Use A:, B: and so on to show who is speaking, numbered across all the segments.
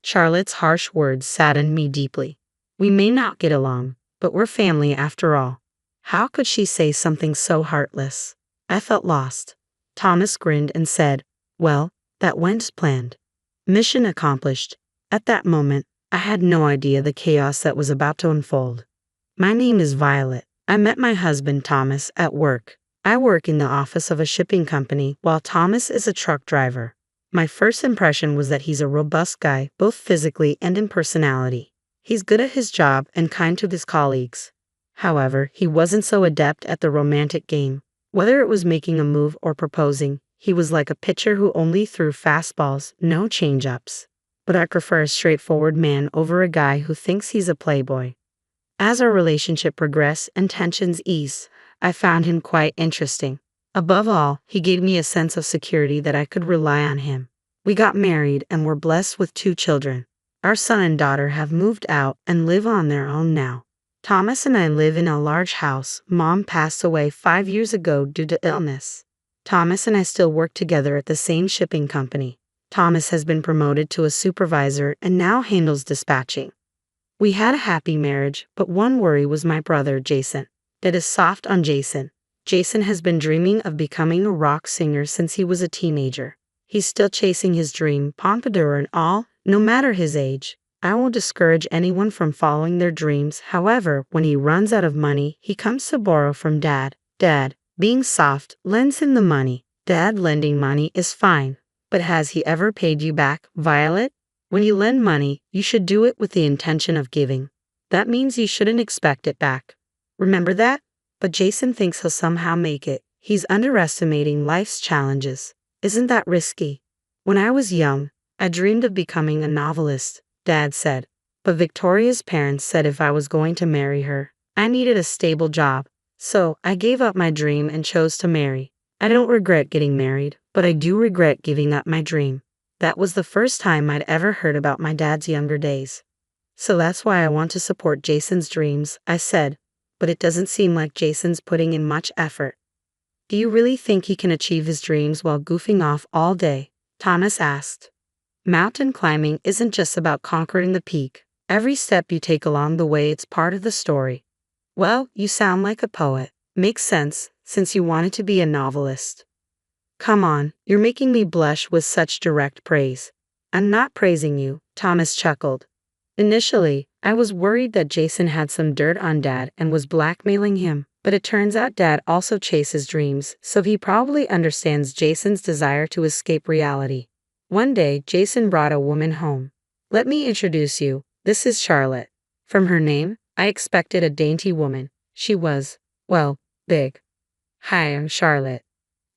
A: Charlotte's harsh words saddened me deeply. We may not get along, but we're family after all. How could she say something so heartless? I felt lost. Thomas grinned and said, "Well, that went as planned. Mission accomplished." At that moment, I had no idea the chaos that was about to unfold. My name is Violet. I met my husband Thomas at work. I work in the office of a shipping company while Thomas is a truck driver. My first impression was that he's a robust guy, both physically and in personality. He's good at his job and kind to his colleagues. However, he wasn't so adept at the romantic game. Whether it was making a move or proposing, he was like a pitcher who only threw fastballs, no change-ups. But I prefer a straightforward man over a guy who thinks he's a playboy. As our relationship progressed and tensions eased, I found him quite interesting. Above all, he gave me a sense of security that I could rely on him. We got married and were blessed with 2 children. Our son and daughter have moved out and live on their own now. Thomas and I live in a large house. Mom passed away 5 years ago due to illness. Thomas and I still work together at the same shipping company. Thomas has been promoted to a supervisor and now handles dispatching. We had a happy marriage, but one worry was my brother Jason. That is soft on Jason. Jason has been dreaming of becoming a rock singer since he was a teenager. He's still chasing his dream, pompadour and all, no matter his age. I won't discourage anyone from following their dreams. However, when he runs out of money, he comes to borrow from Dad. Dad, being soft, lends him the money. Dad lending money is fine. But has he ever paid you back, Violet? When you lend money, you should do it with the intention of giving. That means you shouldn't expect it back. Remember that? But Jason thinks he'll somehow make it. He's underestimating life's challenges. Isn't that risky? When I was young, I dreamed of becoming a novelist, Dad said. But Victoria's parents said if I was going to marry her, I needed a stable job. So I gave up my dream and chose to marry. I don't regret getting married, but I do regret giving up my dream. That was the first time I'd ever heard about my dad's younger days. So that's why I want to support Jason's dreams, I said. But it doesn't seem like Jason's putting in much effort. Do you really think he can achieve his dreams while goofing off all day? Thomas asked. Mountain climbing isn't just about conquering the peak. Every step you take along the way, it's part of the story. Well, you sound like a poet. Makes sense, since you wanted to be a novelist. Come on, you're making me blush with such direct praise. I'm not praising you, Thomas chuckled. Initially, I was worried that Jason had some dirt on Dad and was blackmailing him, but it turns out Dad also chases dreams, so he probably understands Jason's desire to escape reality. One day, Jason brought a woman home. Let me introduce you, this is Charlotte. From her name, I expected a dainty woman. She was, well, big. Hi, I'm Charlotte.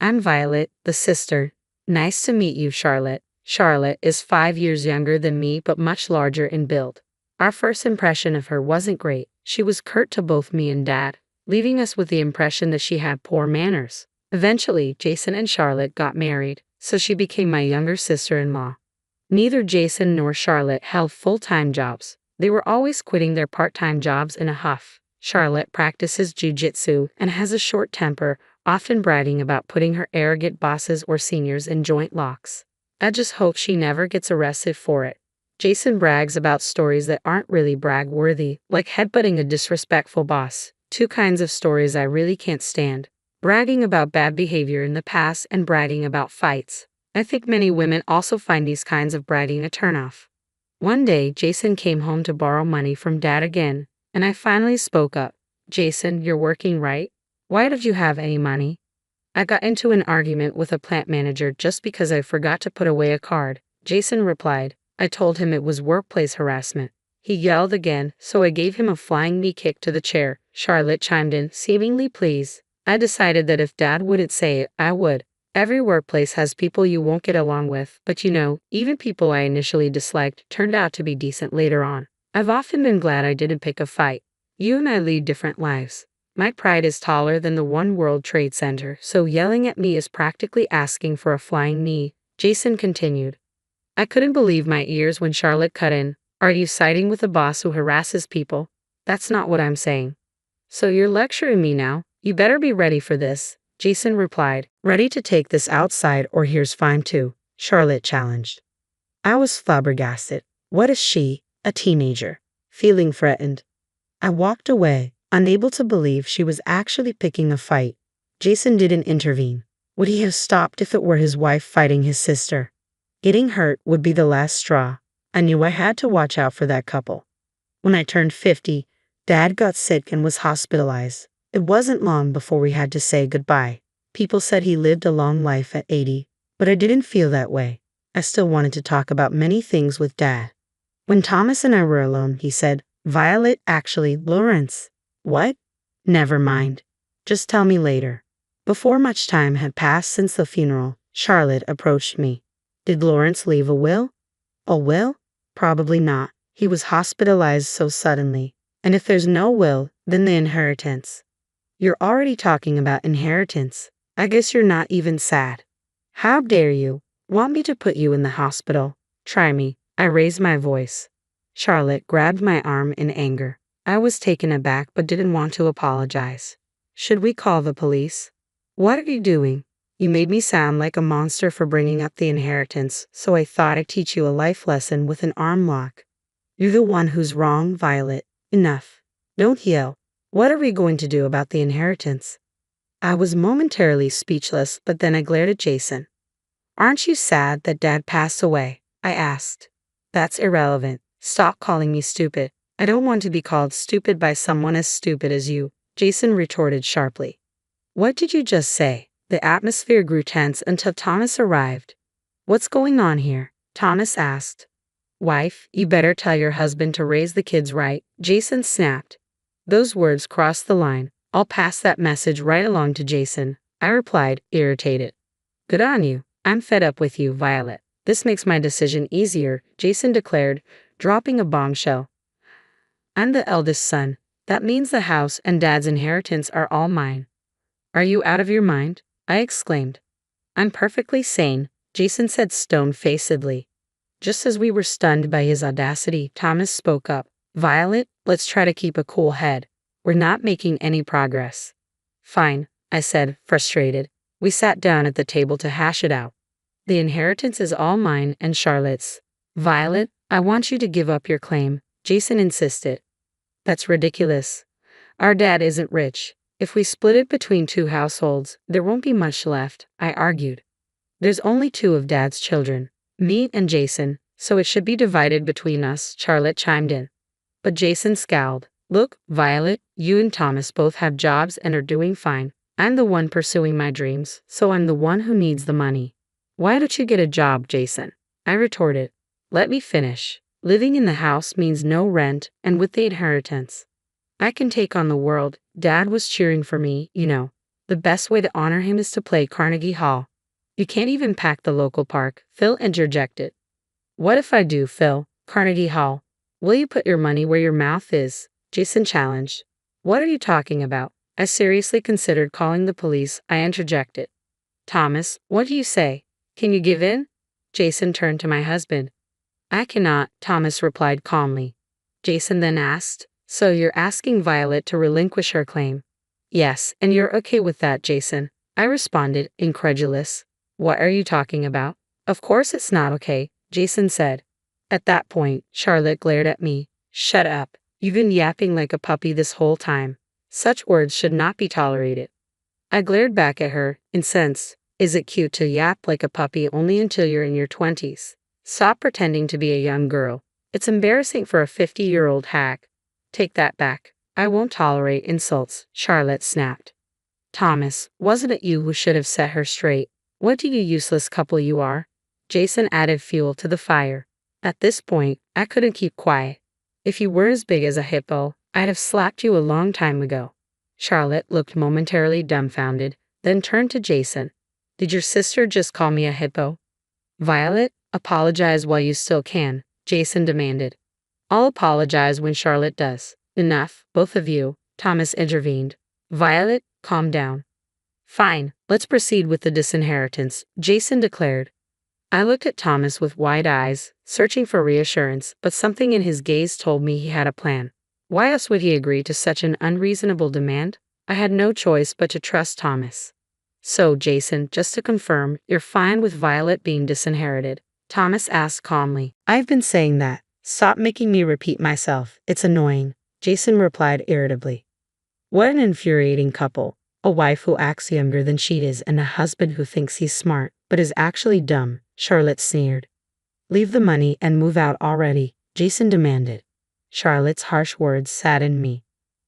A: I'm Violet, the sister. Nice to meet you, Charlotte. Charlotte is 5 years younger than me but much larger in build. Our first impression of her wasn't great. She was curt to both me and Dad, leaving us with the impression that she had poor manners. Eventually, Jason and Charlotte got married, so she became my younger sister-in-law. Neither Jason nor Charlotte held full-time jobs. They were always quitting their part-time jobs in a huff. Charlotte practices jiu-jitsu and has a short temper, often bragging about putting her arrogant bosses or seniors in joint locks. I just hope she never gets arrested for it. Jason brags about stories that aren't really brag-worthy, like headbutting a disrespectful boss. 2 kinds of stories I really can't stand. Bragging about bad behavior in the past and bragging about fights. I think many women also find these kinds of bragging a turnoff. One day, Jason came home to borrow money from Dad again, and I finally spoke up. Jason, you're working, right? Why don't you have any money? I got into an argument with a plant manager just because I forgot to put away a card. Jason replied. I told him it was workplace harassment. He yelled again, so I gave him a flying knee kick to the chair. Charlotte chimed in, seemingly pleased. I decided that if Dad wouldn't say it, I would. Every workplace has people you won't get along with, but you know, even people I initially disliked turned out to be decent later on. I've often been glad I didn't pick a fight. You and I lead different lives. My pride is taller than the One World Trade Center, so yelling at me is practically asking for a flying knee, Jason continued. I couldn't believe my ears when Charlotte cut in. Are you siding with a boss who harasses people? That's not what I'm saying. So you're lecturing me now? You better be ready for this, Jason replied. Ready to take this outside or here's fine too, Charlotte challenged. I was flabbergasted. What is she, a teenager, feeling threatened? I walked away, unable to believe she was actually picking a fight. Jason didn't intervene. Would he have stopped if it were his wife fighting his sister? Getting hurt would be the last straw. I knew I had to watch out for that couple. When I turned 50, Dad got sick and was hospitalized. It wasn't long before we had to say goodbye. People said he lived a long life at 80, but I didn't feel that way. I still wanted to talk about many things with Dad. When Thomas and I were alone, he said, "Violet, actually, Lawrence." "What?" "Never mind. Just tell me later." Before much time had passed since the funeral, Charlotte approached me. "Did Lawrence leave a will?" "A will? Probably not. He was hospitalized so suddenly. And if there's no will, then the inheritance." "You're already talking about inheritance. I guess you're not even sad." "How dare you? Want me to put you in the hospital? Try me." I raised my voice. Charlotte grabbed my arm in anger. I was taken aback but didn't want to apologize. "Should we call the police?" "What are you doing? You made me sound like a monster for bringing up the inheritance, so I thought I'd teach you a life lesson with an arm lock." "You're the one who's wrong, Violet. Enough. Don't yell. What are we going to do about the inheritance?" I was momentarily speechless, but then I glared at Jason. "Aren't you sad that Dad passed away?" I asked. "That's irrelevant. Stop calling me stupid." "I don't want to be called stupid by someone as stupid as you," Jason retorted sharply. "What did you just say?" The atmosphere grew tense until Thomas arrived. "What's going on here?" Thomas asked. "Wife, you better tell your husband to raise the kids right," Jason snapped. Those words crossed the line. "I'll pass that message right along to Jason," I replied, irritated. "Good on you. I'm fed up with you, Violet. This makes my decision easier," Jason declared, dropping a bombshell. "I'm the eldest son. That means the house and Dad's inheritance are all mine." "Are you out of your mind?" I exclaimed. "I'm perfectly sane," Jason said stone-facedly. Just as we were stunned by his audacity, Thomas spoke up. "Violet, let's try to keep a cool head. We're not making any progress." "Fine," I said, frustrated. We sat down at the table to hash it out. "The inheritance is all mine and Charlotte's." "Violet, I want you to give up your claim," Jason insisted. "That's ridiculous. Our dad isn't rich. If we split it between two households, there won't be much left," I argued. "There's only two of Dad's children, me and Jason, so it should be divided between us," Charlotte chimed in. But Jason scowled. "Look, Violet, you and Thomas both have jobs and are doing fine. I'm the one pursuing my dreams, so I'm the one who needs the money." "Why don't you get a job, Jason?" I retorted. "Let me finish. Living in the house means no rent, and with the inheritance, I can take on the world." Dad was cheering for me, you know. The best way to honor him is to play Carnegie Hall. "You can't even pack the local park," Phil interjected. "What if I do, Phil? Carnegie Hall. Will you put your money where your mouth is?" Jason challenged. "What are you talking about?" I seriously considered calling the police. I interjected. "Thomas, what do you say? Can you give in?" Jason turned to my husband. "I cannot," Thomas replied calmly. Jason then asked, "So you're asking Violet to relinquish her claim?" "Yes, and you're okay with that, Jason?" I responded, incredulous. "What are you talking about?" "Of course it's not okay," Jason said. At that point, Charlotte glared at me. "Shut up. You've been yapping like a puppy this whole time. Such words should not be tolerated." I glared back at her, incensed. "Is it cute to yap like a puppy only until you're in your 20s? Stop pretending to be a young girl. It's embarrassing for a 50-year-old hack." "Take that back. I won't tolerate insults," Charlotte snapped. "Thomas, wasn't it you who should have set her straight? What do you useless couple you are?" Jason added fuel to the fire. At this point, I couldn't keep quiet. "If you were as big as a hippo, I'd have slapped you a long time ago." Charlotte looked momentarily dumbfounded, then turned to Jason. "Did your sister just call me a hippo?" "Violet, apologize while you still can," Jason demanded. "I'll apologize when Charlotte does." "Enough, both of you," Thomas intervened. "Violet, calm down." "Fine, let's proceed with the disinheritance," Jason declared. I looked at Thomas with wide eyes, searching for reassurance, but something in his gaze told me he had a plan. Why else would he agree to such an unreasonable demand? I had no choice but to trust Thomas. "So, Jason, just to confirm, you're fine with Violet being disinherited?" Thomas asked calmly. "I've been saying that Stop making me repeat myself. It's annoying, Jason replied irritably. What an infuriating couple. A wife who acts younger than she is and a husband who thinks he's smart, but is actually dumb, Charlotte sneered. Leave the money and move out already, Jason demanded. Charlotte's harsh words saddened me.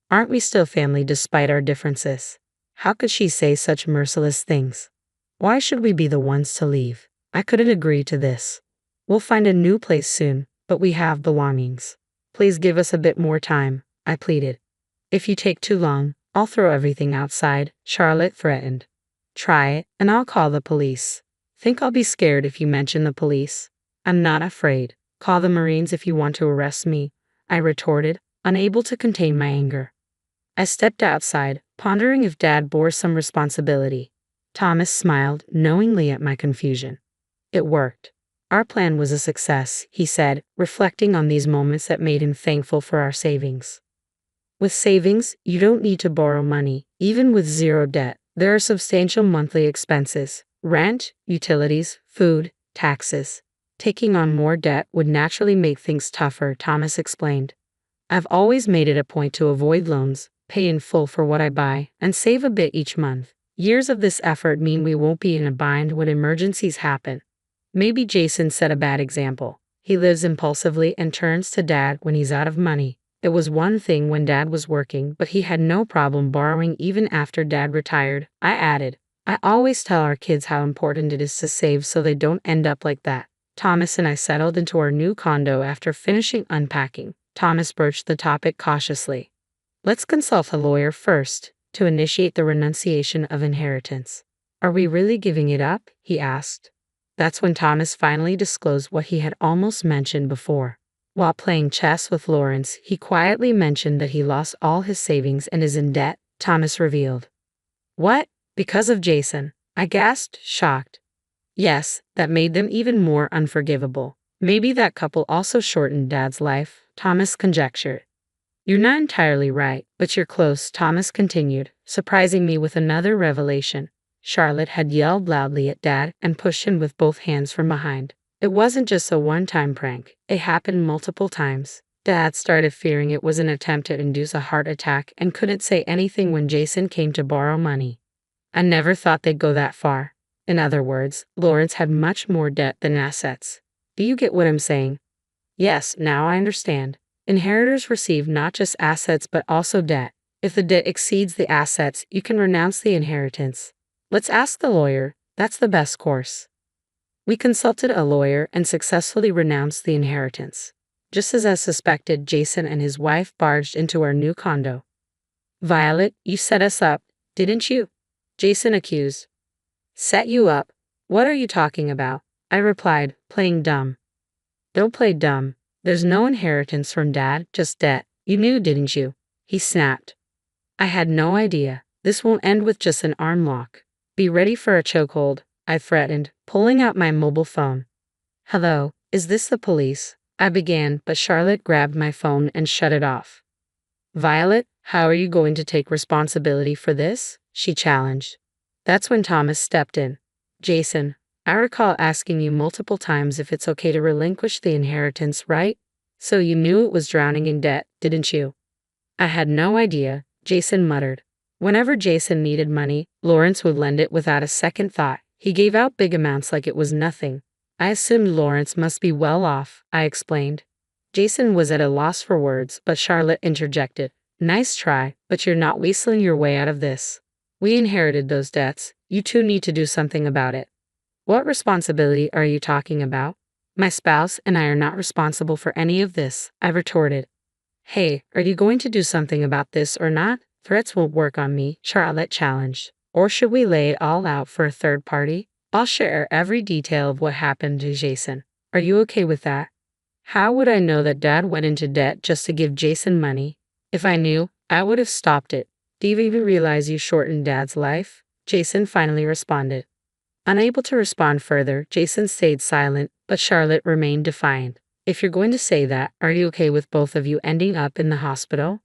A: Aren't we still family despite our differences? How could she say such merciless things? Why should we be the ones to leave? I couldn't agree to this. We'll find a new place soon, but we have belongings. Please give us a bit more time, I pleaded. If you take too long, I'll throw everything outside, Charlotte threatened. Try it, and I'll call the police. Think I'll be scared if you mention the police? I'm not afraid. Call the Marines if you want to arrest me, I retorted, unable to contain my anger. I stepped outside, pondering if Dad bore some responsibility. Thomas smiled knowingly at my confusion. It worked. Our plan was a success, he said, reflecting on these moments that made him thankful for our savings. With savings, you don't need to borrow money. Even with zero debt, there are substantial monthly expenses: rent, utilities, food, taxes. Taking on more debt would naturally make things tougher, Thomas explained. I've always made it a point to avoid loans, pay in full for what I buy, and save a bit each month. Years of this effort mean we won't be in a bind when emergencies happen. Maybe Jason set a bad example. He lives impulsively and turns to Dad when he's out of money. It was one thing when Dad was working, but he had no problem borrowing even after Dad retired, I added. I always tell our kids how important it is to save so they don't end up like that. Thomas and I settled into our new condo after finishing unpacking. Thomas broached the topic cautiously. Let's consult a lawyer first, to initiate the renunciation of inheritance. Are we really giving it up? He asked. That's when Thomas finally disclosed what he had almost mentioned before. While playing chess with Lawrence, he quietly mentioned that he lost all his savings and is in debt, Thomas revealed. What? Because of Jason? I gasped, shocked. Yes, that made them even more unforgivable. Maybe that couple also shortened Dad's life, Thomas conjectured. You're not entirely right, but you're close, Thomas continued, surprising me with another revelation. Charlotte had yelled loudly at Dad and pushed him with both hands from behind. It wasn't just a one-time prank. It happened multiple times. Dad started fearing it was an attempt to induce a heart attack and couldn't say anything when Jason came to borrow money. I never thought they'd go that far. In other words, Lawrence had much more debt than assets. Do you get what I'm saying? Yes, now I understand. Inheritors receive not just assets but also debt. If the debt exceeds the assets, you can renounce the inheritance. Let's ask the lawyer. That's the best course. We consulted a lawyer and successfully renounced the inheritance. Just as I suspected, Jason and his wife barged into our new condo. Violet, you set us up, didn't you? Jason accused. Set you up? What are you talking about? I replied, playing dumb. Don't play dumb. There's no inheritance from Dad, just debt. You knew, didn't you? He snapped. I had no idea. This won't end with just an arm lock. Be ready for a chokehold, I threatened, pulling out my mobile phone. Hello, is this the police? I began, but Charlotte grabbed my phone and shut it off. Violet, how are you going to take responsibility for this? She challenged. That's when Thomas stepped in. Jason, I recall asking you multiple times if it's okay to relinquish the inheritance, right? So you knew it was drowning in debt, didn't you? I had no idea, Jason muttered. Whenever Jason needed money, Lawrence would lend it without a second thought. He gave out big amounts like it was nothing. I assumed Lawrence must be well off, I explained. Jason was at a loss for words, but Charlotte interjected. Nice try, but you're not weaseling your way out of this. We inherited those debts. You two need to do something about it. What responsibility are you talking about? My spouse and I are not responsible for any of this, I retorted. Hey, are you going to do something about this or not? Threats won't work on me, Charlotte challenged. Or should we lay it all out for a third party? I'll share every detail of what happened to Jason. Are you okay with that? How would I know that Dad went into debt just to give Jason money? If I knew, I would have stopped it. Do you even realize you shortened Dad's life? Jason finally responded. Unable to respond further, Jason stayed silent, but Charlotte remained defiant. If you're going to say that, are you okay with both of you ending up in the hospital?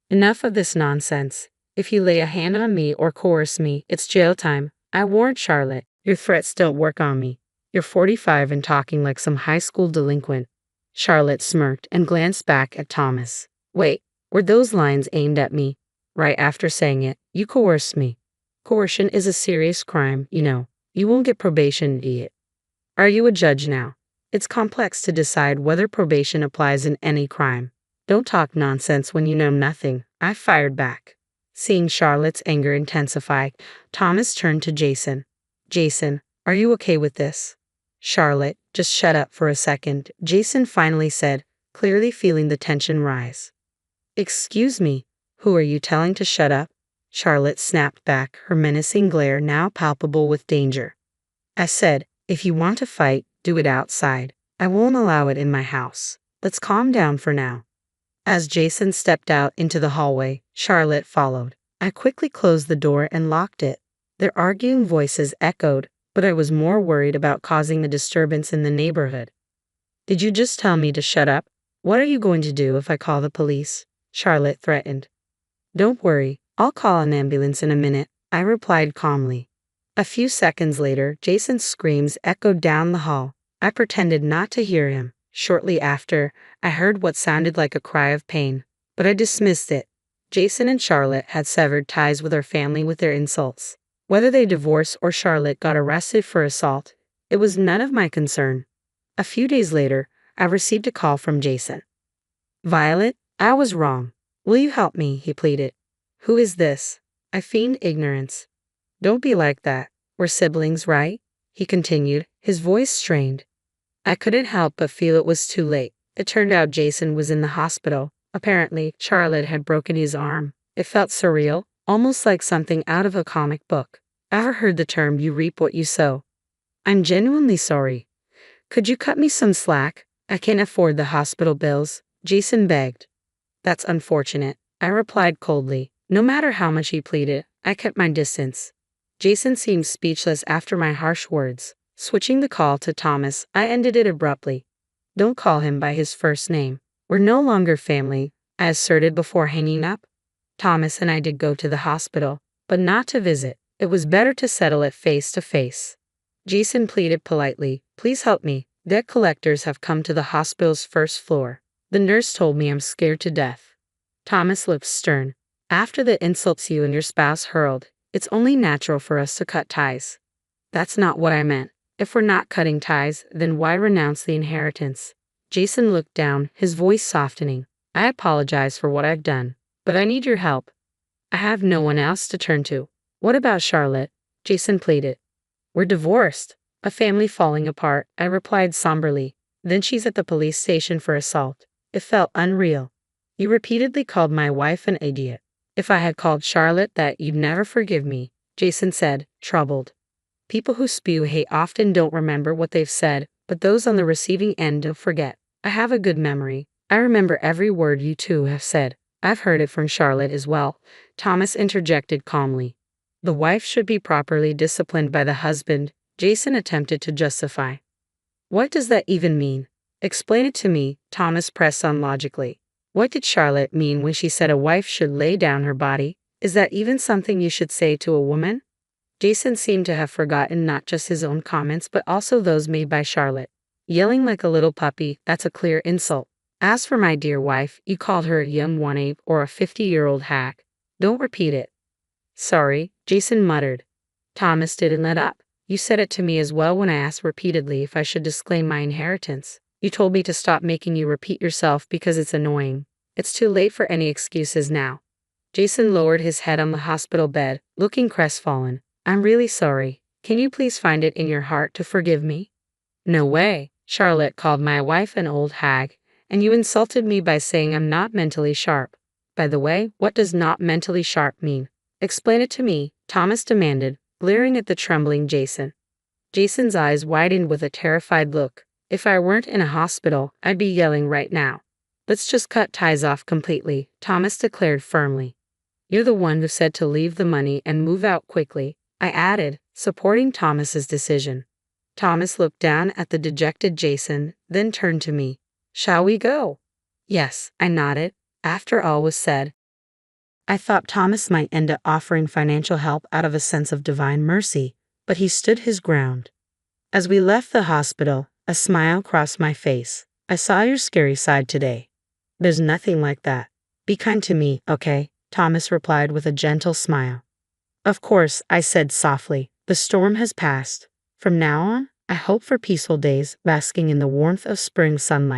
A: Enough of this nonsense. If you lay a hand on me or coerce me, it's jail time, I warned Charlotte. Your threats don't work on me. You're 45 and talking like some high school delinquent. Charlotte smirked and glanced back at Thomas. Wait, were those lines aimed at me? Right after saying it, you coerced me. Coercion is a serious crime, you know. You won't get probation, idiot. Are you a judge now? It's complex to decide whether probation applies in any crime. Don't talk nonsense when you know nothing, I fired back. Seeing Charlotte's anger intensify, Thomas turned to Jason. Jason, are you okay with this? Charlotte, just shut up for a second, Jason finally said, clearly feeling the tension rise. Excuse me, who are you telling to shut up? Charlotte snapped back, her menacing glare now palpable with danger. I said, if you want to fight, do it outside. I won't allow it in my house. Let's calm down for now. As Jason stepped out into the hallway, Charlotte followed. I quickly closed the door and locked it. Their arguing voices echoed, but I was more worried about causing a disturbance in the neighborhood. Did you just tell me to shut up? What are you going to do if I call the police? Charlotte threatened. Don't worry, I'll call an ambulance in a minute, I replied calmly. A few seconds later, Jason's screams echoed down the hall. I pretended not to hear him. Shortly after, I heard what sounded like a cry of pain, but I dismissed it. Jason and Charlotte had severed ties with our family with their insults. Whether they divorced or Charlotte got arrested for assault, it was none of my concern. A few days later, I received a call from Jason. Violet, I was wrong. Will you help me? He pleaded. Who is this? I feigned ignorance. Don't be like that. We're siblings, right? He continued, his voice strained. I couldn't help but feel it was too late. It turned out Jason was in the hospital. Apparently, Charlotte had broken his arm. It felt surreal, almost like something out of a comic book. Ever heard the term you reap what you sow? I'm genuinely sorry. Could you cut me some slack? I can't afford the hospital bills, Jason begged. That's unfortunate, I replied coldly. No matter how much he pleaded, I kept my distance. Jason seemed speechless after my harsh words. Switching the call to Thomas, I ended it abruptly. Don't call him by his first name. We're no longer family, I asserted before hanging up. Thomas and I did go to the hospital, but not to visit. It was better to settle it face to face. Jason pleaded politely, please help me. Debt collectors have come to the hospital's first floor. The nurse told me I'm scared to death. Thomas looked stern. After the insults you and your spouse hurled, it's only natural for us to cut ties. That's not what I meant. If we're not cutting ties, then why renounce the inheritance? Jason looked down, his voice softening. I apologize for what I've done, but I need your help. I have no one else to turn to. What about Charlotte? Jason pleaded. We're divorced. A family falling apart, I replied somberly. Then she's at the police station for assault. It felt unreal. You repeatedly called my wife an idiot. If I had called Charlotte that, you'd never forgive me, Jason said, troubled. People who spew hate often don't remember what they've said, but those on the receiving end don't forget. I have a good memory. I remember every word you two have said. I've heard it from Charlotte as well, Thomas interjected calmly. The wife should be properly disciplined by the husband, Jason attempted to justify. What does that even mean? Explain it to me, Thomas pressed on logically. What did Charlotte mean when she said a wife should lay down her body? Is that even something you should say to a woman? Jason seemed to have forgotten not just his own comments but also those made by Charlotte. Yelling like a little puppy, that's a clear insult. As for my dear wife, you called her a young one-ape or a 50-year-old hack. Don't repeat it. Sorry, Jason muttered. Thomas didn't let up. You said it to me as well when I asked repeatedly if I should disclaim my inheritance. You told me to stop making you repeat yourself because it's annoying. It's too late for any excuses now. Jason lowered his head on the hospital bed, looking crestfallen. I'm really sorry. Can you please find it in your heart to forgive me? No way. Charlotte called my wife an old hag, and you insulted me by saying I'm not mentally sharp. By the way, what does not mentally sharp mean? Explain it to me, Thomas demanded, glaring at the trembling Jason. Jason's eyes widened with a terrified look. If I weren't in a hospital, I'd be yelling right now. Let's just cut ties off completely, Thomas declared firmly. You're the one who said to leave the money and move out quickly, I added, supporting Thomas's decision. Thomas looked down at the dejected Jason, then turned to me. Shall we go? Yes, I nodded. After all was said, I thought Thomas might end up offering financial help out of a sense of divine mercy, but he stood his ground. As we left the hospital, a smile crossed my face. I saw your scary side today. There's nothing like that. Be kind to me, okay? Thomas replied with a gentle smile. Of course, I said softly. The storm has passed. From now on, I hope for peaceful days basking in the warmth of spring sunlight.